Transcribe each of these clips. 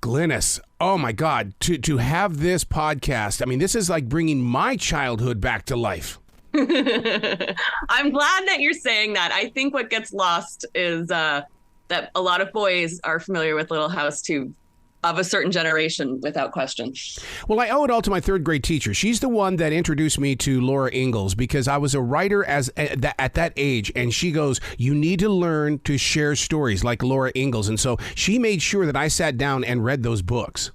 Glynnis, oh my God, to have this podcast, I mean, this is like bringing my childhood back to life. I'm glad that you're saying that. I think what gets lost is that a lot of boys are familiar with Little House too, of a certain generation, without question. Well, I owe it all to my third grade teacher. She's the one that introduced me to Laura Ingalls because I was a writer at that age. And she goes, you need to learn to share stories like Laura Ingalls. And so she made sure that I sat down and read those books.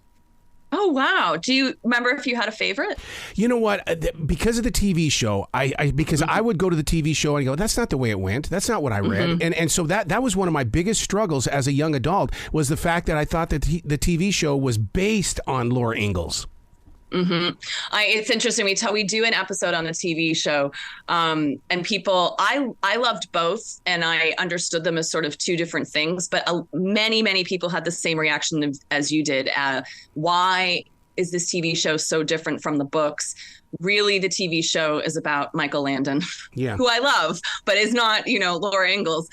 Oh, wow. Do you remember if you had a favorite? You know what? Because of the TV show, I would go to the TV show and go, that's not the way it went. That's not what I read. And so that was one of my biggest struggles as a young adult was the fact that I thought that the TV show was based on Laura Ingalls. It's interesting. We do an episode on the TV show, and people, I loved both, and I understood them as sort of two different things. But many people had the same reaction as you did. Why is this TV show so different from the books? Really, the TV show is about Michael Landon, who I love, but is not, Laura Ingalls.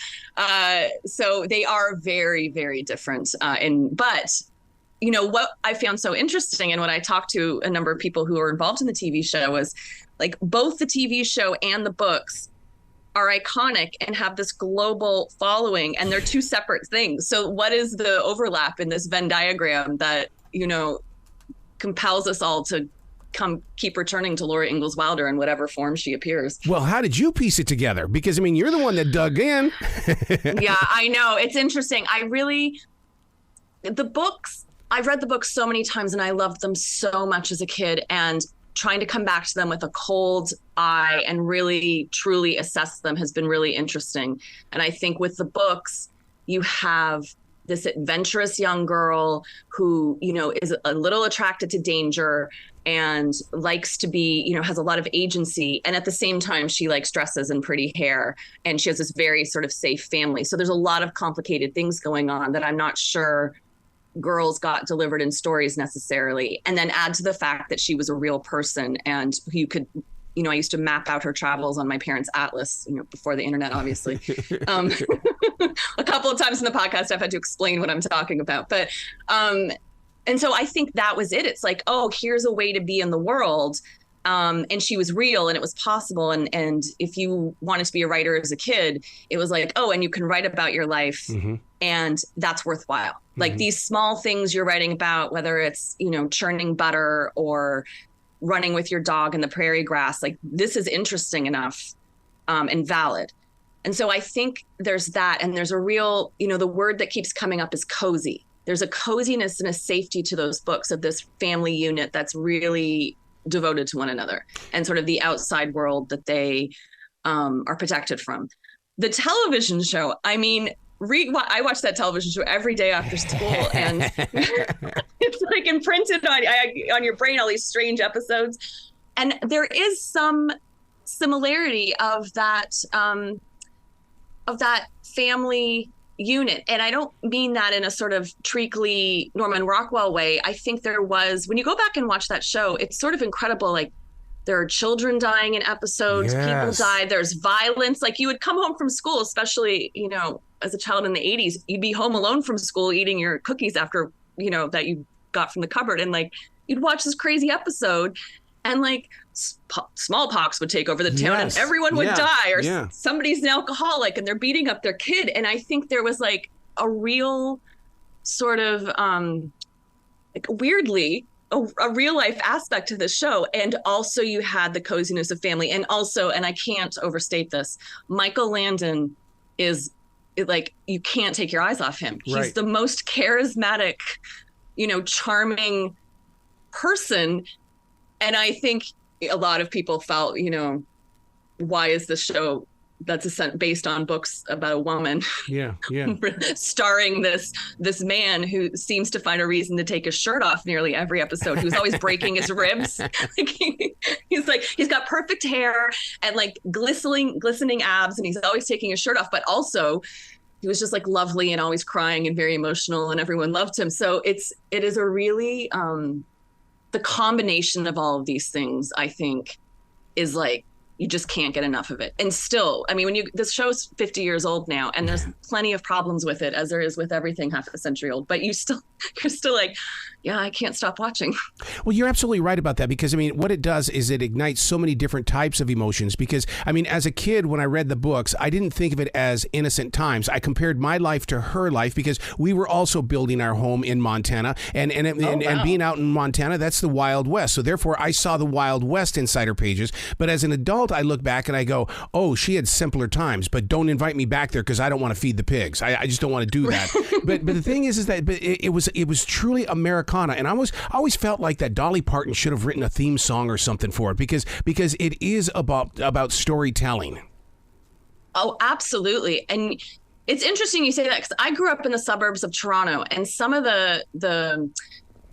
So they are very, very different. But what I found so interesting and what I talked to a number of people who are involved in the TV show was like both the TV show and the books are iconic and have this global following, and they're two separate things. So what is the overlap in this Venn diagram that, compels us all to keep returning to Laura Ingalls Wilder in whatever form she appears? Well, how did you piece it together? Because, you're the one that dug in. Yeah, I know. It's interesting. I've read the books so many times and I loved them so much as a kid, and trying to come back to them with a cold eye and really truly assess them has been really interesting. And I think with the books, you have this adventurous young girl who, is a little attracted to danger and likes to be, has a lot of agency. And at the same time, she likes dresses and pretty hair. And she has this very sort of safe family. So there's a lot of complicated things going on that I'm not sure girls got delivered in stories necessarily. And then add to the fact that she was a real person, and you could, I used to map out her travels on my parents' atlas, before the internet, obviously. A couple of times in the podcast, I've had to explain what I'm talking about. But, and so I think that was it. It's like, oh, here's a way to be in the world. And she was real and it was possible. And if you wanted to be a writer as a kid, it was like, oh, and you can write about your life and that's worthwhile. Like these small things you're writing about, whether it's, churning butter or running with your dog in the prairie grass, like this is interesting enough and valid. And so I think there's that. And there's a real, the word that keeps coming up is cozy. There's a coziness and a safety to those books of this family unit that's really devoted to one another and sort of the outside world that they are protected from. The television show, I watch that television show every day after school, and it's like imprinted on your brain, all these strange episodes. And there is some similarity of that family unit. And I don't mean that in a sort of treacly Norman Rockwell way. I think there was, when you go back and watch that show, it's sort of incredible. Like there are children dying in episodes, people die, there's violence. Like you would come home from school, especially, as a child in the 80s, you'd be home alone from school eating your cookies after, that you got from the cupboard. And like, you'd watch this crazy episode and like smallpox would take over the town and everyone would die, or somebody's an alcoholic and they're beating up their kid. And I think there was like a real sort of like weirdly a real life aspect to the show. And also you had the coziness of family. And also, and I can't overstate this, Michael Landon is like, you can't take your eyes off him. He's the most charismatic, charming person. And I think a lot of people felt, why is this show that's based on books about a woman starring this man who seems to find a reason to take his shirt off nearly every episode, who's always breaking his ribs. He's got perfect hair and like glistening abs, and he's always taking his shirt off, but also he was just like lovely and always crying and very emotional, and everyone loved him. So it is a really the combination of all of these things, I think, is like you just can't get enough of it. And still, I mean, this show's 50 years old now, and there's plenty of problems with it, as there is with everything half a century old, but you're still like, yeah, I can't stop watching. Well, you're absolutely right about that, because I mean, what it does is it ignites so many different types of emotions. Because I mean, as a kid, when I read the books, I didn't think of it as innocent times. I compared my life to her life, because we were also building our home in Montana, and being out in Montana, that's the Wild West. So therefore, I saw the Wild West inside her pages. But as an adult, I look back and I go, oh, she had simpler times, but don't invite me back there because I don't want to feed the pigs. I just don't want to do that. but the thing is that it was truly Americana, and I always felt like that Dolly Parton should have written a theme song or something for it, because it is about storytelling. Oh, absolutely. And it's interesting you say that, because I grew up in the suburbs of Toronto, and some of the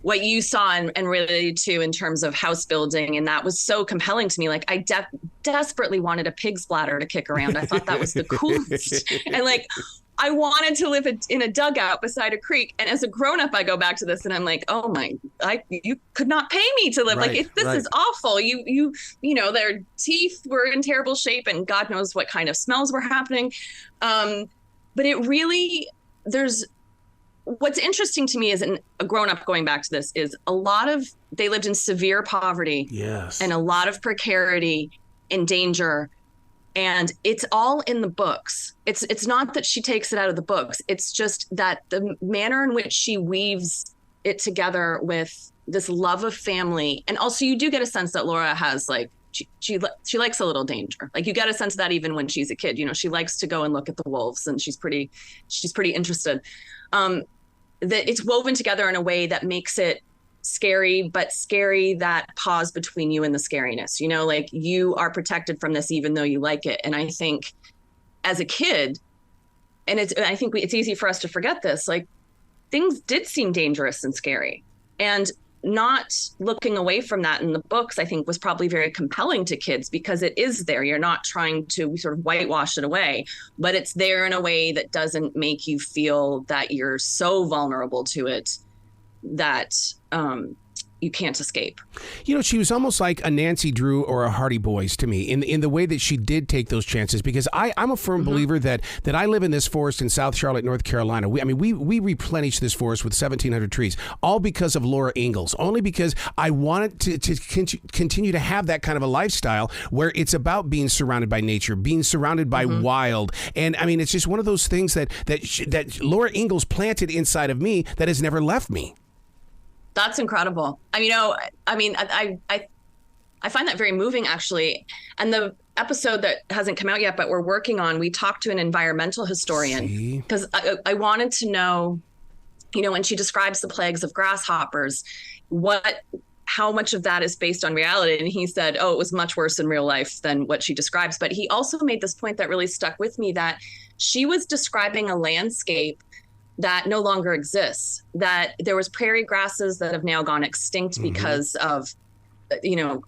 what you saw and related to in terms of house building, and that was so compelling to me. Like, I desperately wanted a pig's bladder to kick around. I thought that was the coolest. And like, I wanted to live in a dugout beside a creek. And as a grown-up, I go back to this and I'm like, oh my, you could not pay me to live. Right, like, this is awful. You their teeth were in terrible shape, and God knows what kind of smells were happening. But it really, what's interesting to me is, a grown-up going back to this, is they lived in severe poverty. Yes. And a lot of precarity and danger. And it's all in the books. It's not that she takes it out of the books. It's just that the manner in which she weaves it together with this love of family. And also, you do get a sense that Laura has, like, she likes a little danger. Like, you get a sense of that even when she's a kid. She likes to go and look at the wolves, and she's pretty interested. That it's woven together in a way that makes it scary, but scary that pause between you and the scariness. Like, you are protected from this even though you like it. And I think as a kid, and I think it's easy for us to forget this, like, things did seem dangerous and scary, and not looking away from that in the books, I think, was probably very compelling to kids, because it is there. You're not trying to sort of whitewash it away, but it's there in a way that doesn't make you feel that you're so vulnerable to it that you can't escape. She was almost like a Nancy Drew or a Hardy Boys to me in the way that she did take those chances, because I'm a firm believer that I live in this forest in South Charlotte, North Carolina. We replenish this forest with 1,700 trees, all because of Laura Ingalls, only because I wanted to continue to have that kind of a lifestyle where it's about being surrounded by nature, being surrounded by wild. And I mean, it's just one of those things that Laura Ingalls planted inside of me that has never left me. That's incredible. I find that very moving, actually. And the episode that hasn't come out yet, but we're working on, we talked to an environmental historian, because I wanted to know, when she describes the plagues of grasshoppers, how much of that is based on reality. And he said, it was much worse in real life than what she describes. But he also made this point that really stuck with me, that she was describing a landscape that no longer exists, that there was prairie grasses that have now gone extinct because of,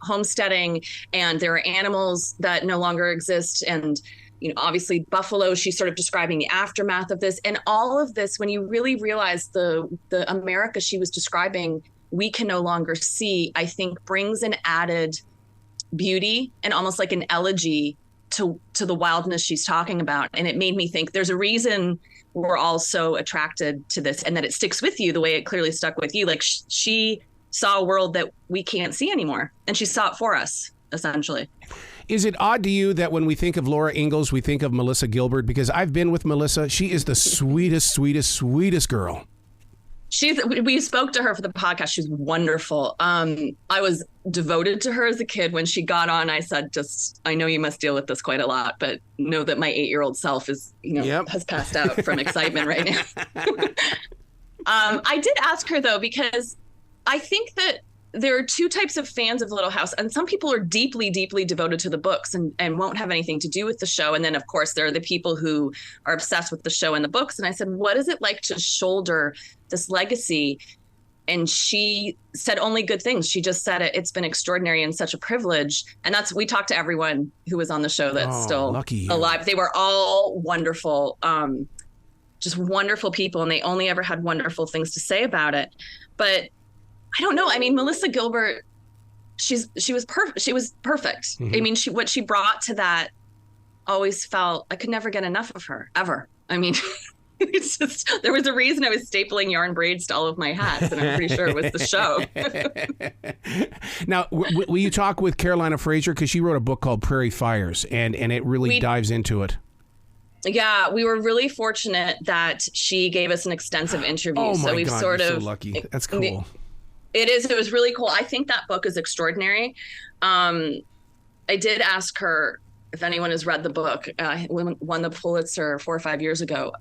homesteading, and there are animals that no longer exist. And, obviously buffalo, she's sort of describing the aftermath of this. And all of this, when you really realize the America she was describing, we can no longer see, I think brings an added beauty and almost like an elegy to the wildness she's talking about. And it made me think there's a reason we're all so attracted to this, and that it sticks with you the way it clearly stuck with you. Like, she saw a world that we can't see anymore, and she saw it for us, essentially. Is it odd to you that when we think of Laura Ingalls, we think of Melissa Gilbert? Because I've been with Melissa. She is the sweetest girl. We spoke to her for the podcast. She's wonderful. I was devoted to her as a kid. When she got on, I said, I know you must deal with this quite a lot, but know that my 8-year-old self is, has passed out from excitement right now. I did ask her, though, because I think that there are two types of fans of Little House, and some people are deeply, deeply devoted to the books and won't have anything to do with the show. And then, of course, there are the people who are obsessed with the show and the books. And I said, what is it like to shoulder this legacy? And she said only good things. She just said it's been extraordinary and such a privilege. And we talked to everyone who was on the show that's still alive. They were all wonderful, just wonderful people. And they only ever had wonderful things to say about it. But I don't know. I mean, Melissa Gilbert, she was perfect. She was perfect. Mm-hmm. I mean, what she brought to that, always felt I could never get enough of her, ever. I mean, it's just, there was a reason I was stapling yarn braids to all of my hats, and I'm pretty sure it was the show. Now, will you talk with Carolina Fraser? Because she wrote a book called Prairie Fires, and it really dives into it. Yeah, we were really fortunate that she gave us an extensive interview. Oh my so we've God, sort you're of so lucky. That's cool. It is. It was really cool. I think that book is extraordinary. I did ask her if anyone has read the book. Won the Pulitzer 4 or 5 years ago.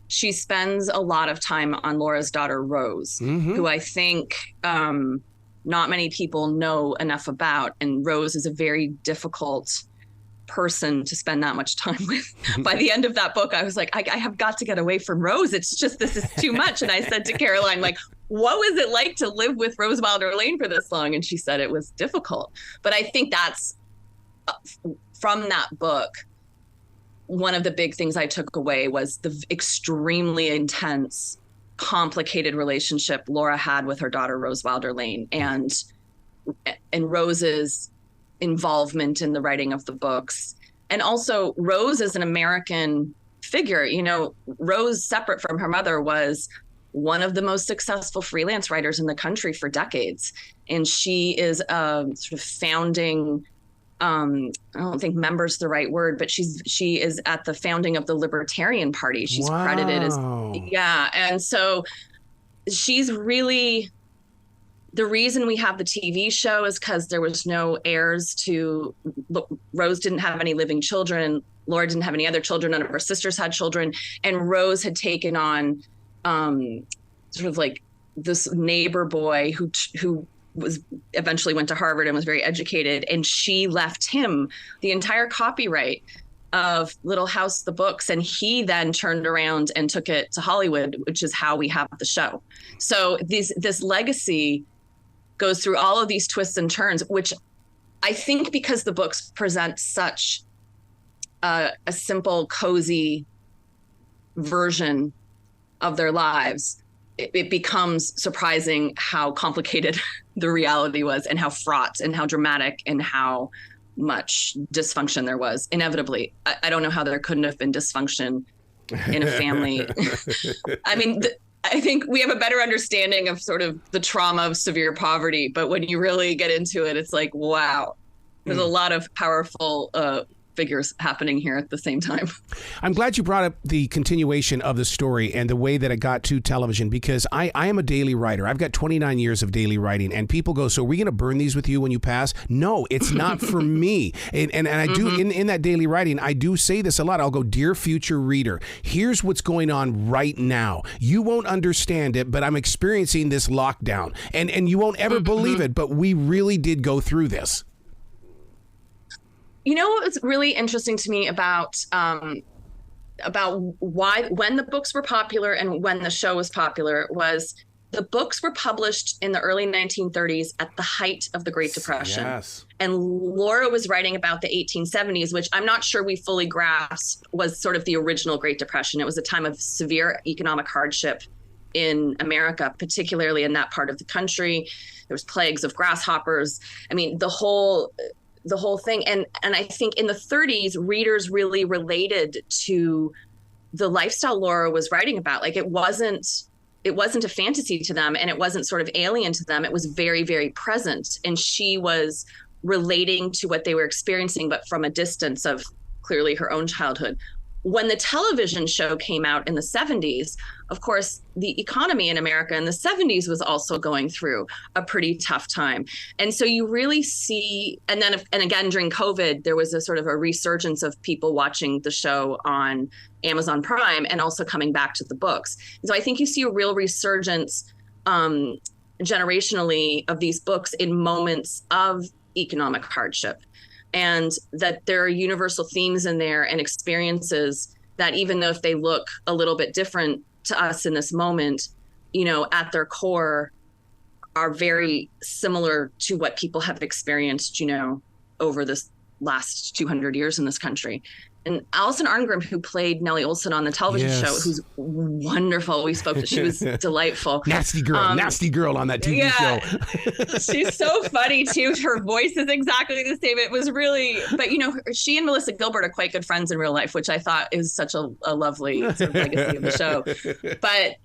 She spends a lot of time on Laura's daughter, Rose, who I think not many people know enough about. And Rose is a very difficult person to spend that much time with. By the end of that book, I was like, I have got to get away from Rose. It's just, this is too much. And I said to Caroline, like, what was it like to live with Rose Wilder Lane for this long? And she said it was difficult. But I think that's from that book, one of the big things I took away was the extremely intense, complicated relationship Laura had with her daughter, Rose Wilder Lane, and Rose's involvement in the writing of the books. And also Rose is an American figure. You know, Rose, separate from her mother, was one of the most successful freelance writers in the country for decades. And she is a sort of founding, I don't think member's the right word, but she is at the founding of the Libertarian Party. She's credited as, yeah. And so she's really, the reason we have the TV show is because there was no heirs to, Rose didn't have any living children. Laura didn't have any other children. None of her sisters had children. And Rose had taken on sort of like this neighbor boy who was eventually went to Harvard and was very educated. And she left him the entire copyright of Little House, the books. And he then turned around and took it to Hollywood, which is how we have the show. So this legacy goes through all of these twists and turns, which I think because the books present such a simple, cozy version of their lives, it becomes surprising how complicated the reality was, and how fraught and how dramatic and how much dysfunction there was. Inevitably, I don't know how there couldn't have been dysfunction in a family. I mean, I think we have a better understanding of sort of the trauma of severe poverty, but when you really get into it, it's like, wow, there's a lot of powerful figures happening here at the same time. I'm glad you brought up the continuation of the story and the way that it got to television, because I am a daily writer. I've got 29 years of daily writing, and people go, so are we going to burn these with you when you pass? No, it's not for me. And I do, in that daily writing, I do say this a lot. I'll go, dear future reader, here's what's going on right now. You won't understand it, but I'm experiencing this lockdown, and you won't ever believe it, but we really did go through this. You know what was really interesting to me about why, when the books were popular and when the show was popular, was the books were published in the early 1930s at the height of the Great Depression. Yes. And Laura was writing about the 1870s, which I'm not sure we fully grasp was sort of the original Great Depression. It was a time of severe economic hardship in America, particularly in that part of the country. There was plagues of grasshoppers. I mean, the whole thing. And I think in the 30s, readers really related to the lifestyle Laura was writing about. Like, it wasn't a fantasy to them, and it wasn't sort of alien to them. It was very, very present. And she was relating to what they were experiencing, but from a distance of clearly her own childhood. When the television show came out in the 70s, of course, the economy in America in the 70s was also going through a pretty tough time. And so you really see, and again, during COVID, there was a sort of a resurgence of people watching the show on Amazon Prime and also coming back to the books. And so I think you see a real resurgence generationally of these books in moments of economic hardship. And that there are universal themes in there and experiences that, even though if they look a little bit different to us in this moment, you know, at their core are very similar to what people have experienced, you know, over this last 200 years in this country. Alison Arngrim, who played Nellie Olson on the television show, who's wonderful. We spoke to, she was delightful. Nasty girl on that TV show. She's so funny too. Her voice is exactly the same. It was really, but she and Melissa Gilbert are quite good friends in real life, which I thought is such a lovely sort of legacy of the show. But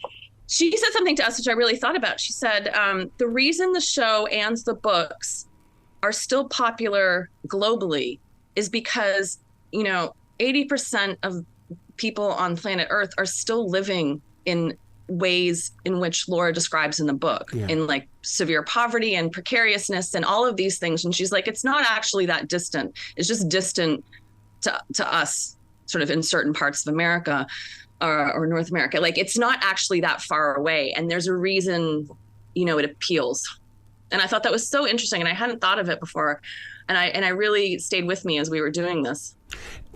she said something to us, which I really thought about. She said, the reason the show and the books are still popular globally is because, 80% of people on planet Earth are still living in ways in which Laura describes in the book, in like severe poverty and precariousness and all of these things. And she's like, it's not actually that distant. It's just distant to us sort of in certain parts of America or North America. Like, it's not actually that far away. And there's a reason, it appeals. And I thought that was so interesting. And I hadn't thought of it before. And I really stayed with me as we were doing this.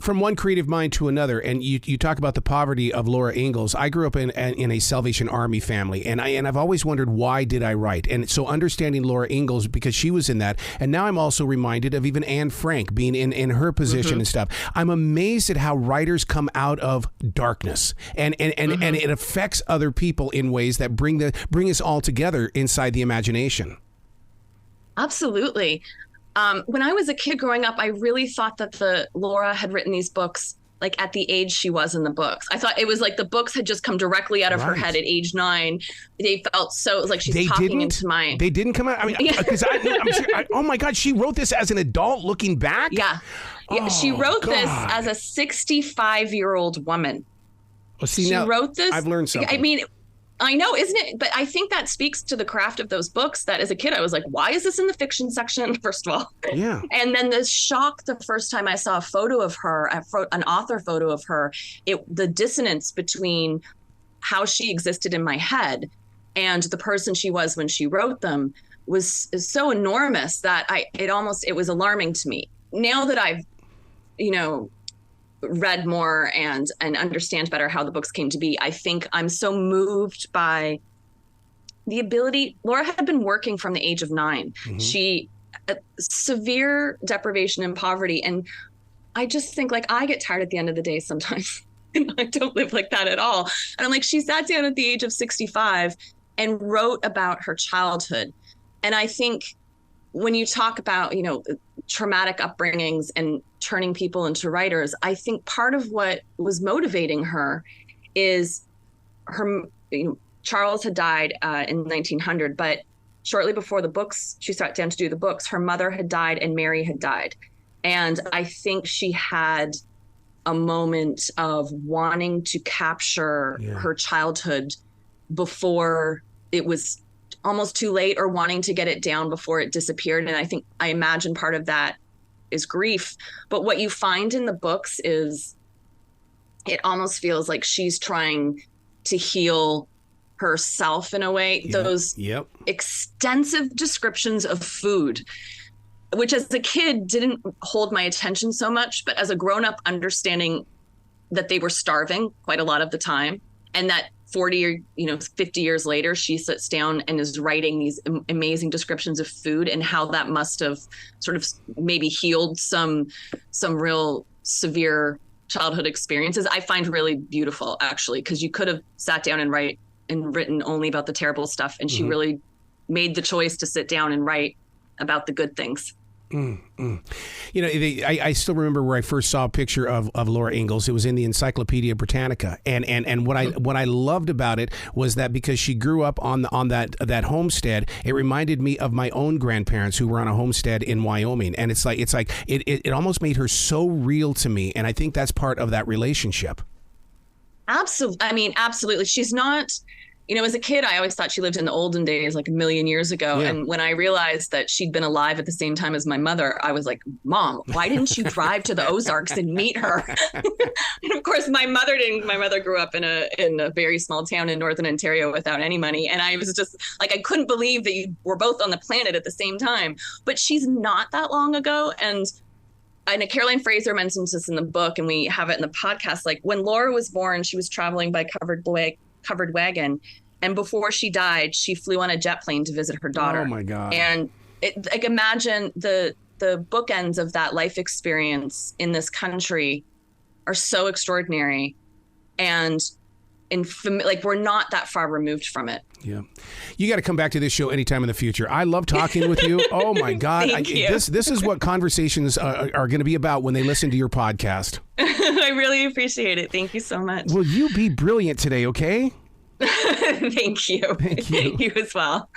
From one creative mind to another, and you talk about the poverty of Laura Ingalls. I grew up in a Salvation Army family, and I've always wondered, why did I write? And so understanding Laura Ingalls, because she was in that, and now I'm also reminded of even Anne Frank being in her position and stuff. I'm amazed at how writers come out of darkness, and it affects other people in ways that bring us all together inside the imagination. Absolutely. When I was a kid growing up, I really thought that Laura had written these books like at the age she was in the books. I thought it was like the books had just come directly out of her head at age 9. They felt so, it was like she's talking into my... They didn't come out? I mean, because I'm sure, oh my God, she wrote this as an adult looking back? Yeah. She wrote this as a 65-year-old woman. Well, see, she wrote this. I've learned something. I mean, I know, isn't it? But I think that speaks to the craft of those books, that as a kid, I was like, why is this in the fiction section, first of all? Yeah. And then the shock the first time I saw a photo of her, an author photo of her, the dissonance between how she existed in my head and the person she was when she wrote them is so enormous that it was alarming to me. Now that I've, read more and understand better how the books came to be, I think I'm so moved by the ability. Laura had been working from the age of 9. Mm-hmm. She severe deprivation and poverty. And I just think, like, I get tired at the end of the day sometimes. And I don't live like that at all. And I'm like, she sat down at the age of 65 and wrote about her childhood. And I think when you talk about, traumatic upbringings and turning people into writers, I think part of what was motivating her is her, Charles had died in 1900, but shortly before the books, she sat down to do the books, her mother had died and Mary had died. And I think she had a moment of wanting to capture her childhood before it was almost too late, or wanting to get it down before it disappeared. And I imagine part of that is grief. But what you find in the books is it almost feels like she's trying to heal herself in a way. Those extensive descriptions of food, which as a kid didn't hold my attention so much, but as a grown-up, understanding that they were starving quite a lot of the time, and that 40 or 50 years later, she sits down and is writing these amazing descriptions of food and how that must have sort of maybe healed some real severe childhood experiences. I find really beautiful, actually, because you could have sat down and written only about the terrible stuff. And she really made the choice to sit down and write about the good things. I still remember where I first saw a picture of Laura Ingalls. It was in the Encyclopedia Britannica, and what I loved about it was that because she grew up on that homestead, it reminded me of my own grandparents who were on a homestead in Wyoming, and it's like it almost made her so real to me, and I think that's part of that relationship. Absolutely. I mean, absolutely. She's not. As a kid, I always thought she lived in the olden days, like a million years ago. Yeah. And when I realized that she'd been alive at the same time as my mother, I was like, Mom, why didn't you drive to the Ozarks and meet her? And of course, my mother didn't. My mother grew up in a very small town in Northern Ontario without any money. And I was just like, I couldn't believe that you were both on the planet at the same time. But she's not that long ago. And Caroline Fraser mentions this in the book, and we have it in the podcast. Like, when Laura was born, she was traveling by covered wagon. And before she died, she flew on a jet plane to visit her daughter. Oh my God. And imagine the bookends of that life experience in this country are so extraordinary, and like we're not that far removed from it. Yeah. You got to come back to this show anytime in the future. I love talking with you. Oh my God. Thank you. This is what conversations are going to be about when they listen to your podcast. I really appreciate it. Thank you so much. Will you be brilliant today, okay? Thank you. Thank you. You as well.